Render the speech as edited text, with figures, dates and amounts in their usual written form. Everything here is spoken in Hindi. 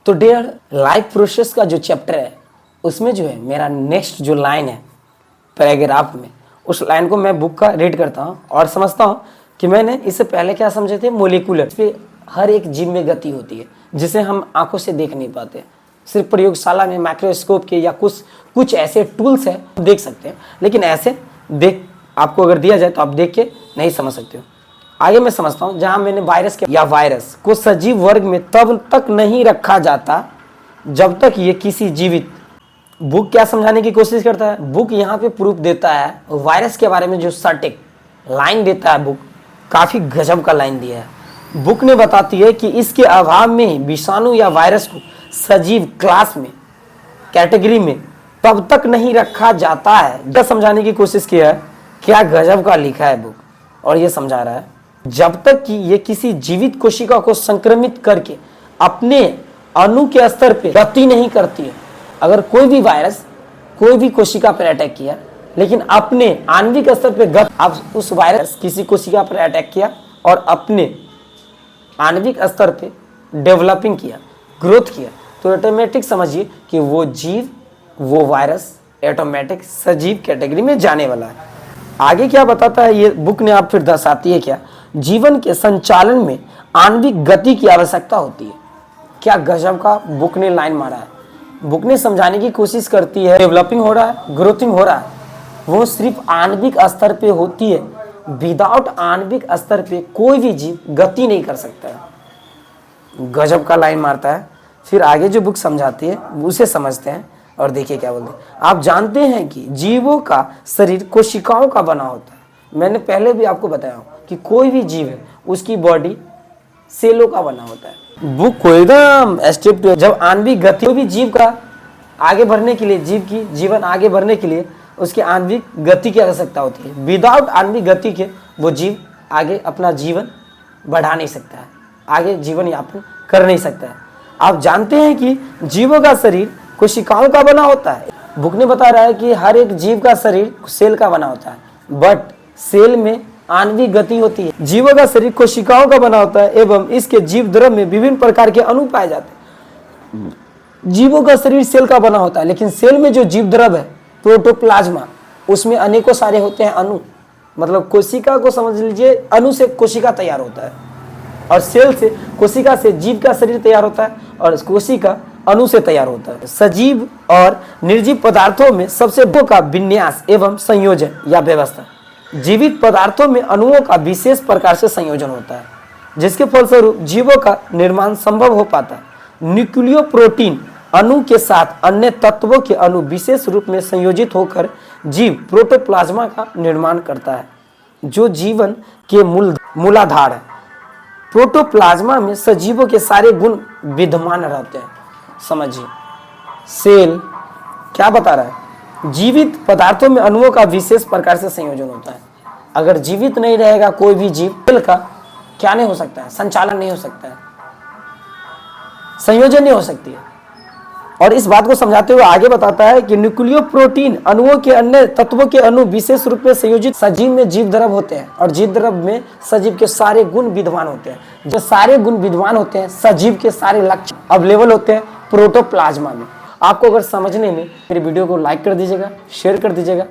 तो डियर, लाइफ प्रोसेस का जो चैप्टर है उसमें जो है मेरा नेक्स्ट जो लाइन है पैराग्राफ में, उस लाइन को मैं बुक का रीड करता हूँ और समझता हूँ कि मैंने इससे पहले क्या समझे थे। मोलिकुलर पे हर एक जीव में गति होती है जिसे हम आंखों से देख नहीं पाते, सिर्फ प्रयोगशाला में माइक्रोस्कोप के या कुछ ऐसे टूल्स हैं देख सकते हैं, लेकिन ऐसे देख आपको अगर दिया जाए तो आप देख के नहीं समझ सकते हो। आगे मैं समझता हूँ, जहाँ मैंने वायरस को सजीव वर्ग में तब तक नहीं रखा जाता जब तक ये किसी जीवित। बुक क्या समझाने की कोशिश करता है, बुक यहाँ पे प्रूफ देता है वायरस के बारे में। जो सटीक लाइन देता है बुक, काफ़ी गजब का लाइन दिया है। बुक ने बताती है कि इसके अभाव में विषाणु या वायरस को सजीव क्लास में, कैटेगरी में तब तक नहीं रखा जाता है। जब समझाने की कोशिश किया है, क्या गजब का लिखा है बुक, और ये समझा रहा है जब तक कि ये किसी जीवित कोशिका को संक्रमित करके अपने अणु के स्तर पे गति नहीं करती है। अगर कोई भी वायरस कोई भी कोशिका पर अटैक किया, लेकिन अपने आणविक स्तर पे अब उस वायरस किसी कोशिका पर अटैक किया और अपने आणविक स्तर पे डेवलपिंग किया, ग्रोथ किया, तो ऑटोमेटिक समझिए कि वो जीव, वो वायरस ऑटोमेटिक सजीव कैटेगरी में जाने वाला है। आगे क्या बताता है ये बुक ने, आप फिर दर्शाती है क्या, जीवन के संचालन में आणविक गति की आवश्यकता होती है। क्या गजब का बुक ने लाइन मारा है। बुक ने समझाने की कोशिश करती है डेवलपिंग हो रहा है, ग्रोथिंग हो रहा है, वो सिर्फ आणविक स्तर पे होती है। विदाउट आणविक स्तर पे कोई भी जीव गति नहीं कर सकता है। गजब का लाइन मारता है। फिर आगे जो बुक समझाती है उसे समझते हैं और देखिए क्या बोलते हैं। आप जानते हैं कि जीवों का शरीर कोशिकाओं का बना होता है। मैंने पहले भी आपको बताया कि कोई भी जीव है उसकी बॉडी सेलों का बना होता है। बुक को एकदम स्टेप, जब आणविक गति, कोई भी जीव का आगे बढ़ने के लिए, जीव की जीवन आगे बढ़ने के लिए उसकी आणविक गति की आवश्यकता होती है। विदाउट आणविक गति के वो जीव आगे अपना जीवन बढ़ा नहीं सकता है, आगे जीवन यापन कर नहीं सकता है। आप जानते हैं कि जीवों का शरीर कोशिकाओं का बना होता है। बुक ने बता रहा है कि हर एक जीव का शरीर सेल का बना होता है, बट सेल में आणविक गति होती है। जीवों का शरीर कोशिकाओं का बना होता है एवं इसके जीव द्रव में विभिन्न प्रकार के अणु पाए जाते हैं। जीवों का शरीर सेल का बना होता है, लेकिन सेल में जो जीव द्रव है प्रोटोप्लाज्मा, उसमें अनेकों सारे होते हैं अणु। मतलब कोशिका को समझ लीजिए, अणु से कोशिका तैयार होता है और सेल से, कोशिका से जीव का शरीर तैयार होता है और कोशिका अणु से तैयार होता है। सजीव और निर्जीव पदार्थों में सबसे दो का विन्यास एवं संयोजन या व्यवस्था। जीवित पदार्थों में अणुओं का विशेष प्रकार से संयोजन होता है, जिसके फलस्वरूप जीवों का निर्माण संभव हो पाता है। न्यूक्लियो प्रोटीन अणु के साथ अन्य तत्वों के अणु विशेष रूप में संयोजित होकर जीव प्रोटोप्लाज्मा का निर्माण करता है, जो जीवन के मूलाधार है। प्रोटोप्लाज्मा में सजीवों के सारे गुण विद्यमान रहते हैं। समझिए, सेल क्या बता रहा है, जीवित पदार्थों में अणुओं का विशेष प्रकार से संयोजन होता है। अगर जीवित नहीं रहेगा कोई भी जीव, सेल का क्या नहीं हो सकता है, संचालन नहीं हो सकता है, संयोजन नहीं हो सकती है। और इस बात को समझाते हुए आगे बताता है कि न्यूक्लियो प्रोटीन अणुओं के अन्य तत्वों के अणु विशेष रूप में संयोजित। सजीव में जीव द्रव होते हैं और जीव द्रव में सजीव के सारे गुण विद्यमान होते हैं। जो सारे गुण विद्यमान होते हैं, सजीव के सारे लक्षण अवेलेबल होते हैं प्रोटोप्लाज्मा में। आपको अगर समझने में मेरे वीडियो को लाइक कर दीजिएगा, शेयर कर दीजिएगा।